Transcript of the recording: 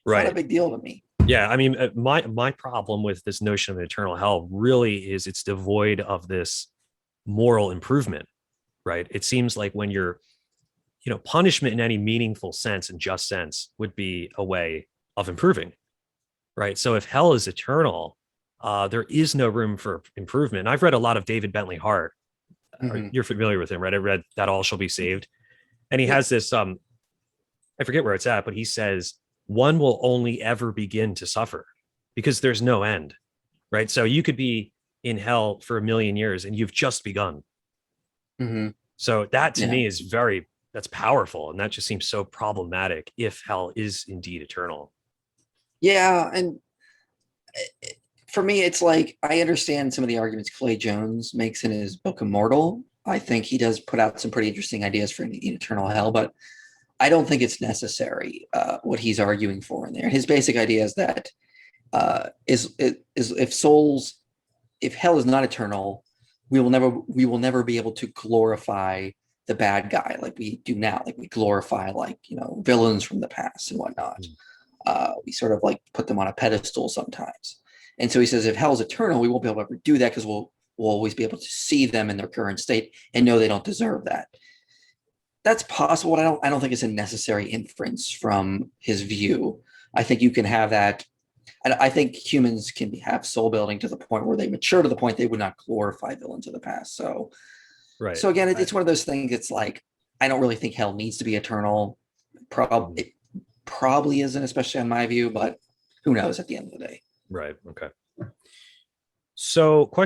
It's not a Right. big deal to me. Yeah. I mean, my problem with this notion of an eternal hell really is it's devoid of this moral improvement, right? It seems like when you're, punishment in any meaningful sense and just sense would be a way of improving, right? So if hell is eternal, there is no room for improvement. And I've read a lot of David Bentley Hart. Hmm. You're familiar with him, right? I read That All Shall Be Saved, and he Yeah. has this. I forget where it's at, but he says one will only ever begin to suffer because there's no end, right? So you could be in hell for a million years and you've just begun. Hmm. So that to Yeah. me is that's powerful, and that just seems so problematic if hell is indeed eternal. Yeah. And for me, it's like I understand some of the arguments Clay Jones makes in his book Immortal. I think he does put out some pretty interesting ideas for an eternal hell, but I don't think it's necessary what he's arguing for in there. His basic idea is that is if hell is not eternal, we will never be able to glorify the bad guy like we do now. Like we glorify villains from the past and whatnot. Mm. We sort of like put them on a pedestal sometimes. And so he says if hell is eternal, we won't be able to ever do that because we'll always be able to see them in their current state and know they don't deserve that. That's possible. I don't think it's a necessary inference from his view. I think you can have that. And I think humans can have soul building to the point where they mature to the point they would not glorify villains of the past. So, Right. so again, it's one of those things. It's like I don't really think hell needs to be eternal. Mhm. It probably isn't, especially on my view. But who knows? At the end of the day. Right. Okay. So, question.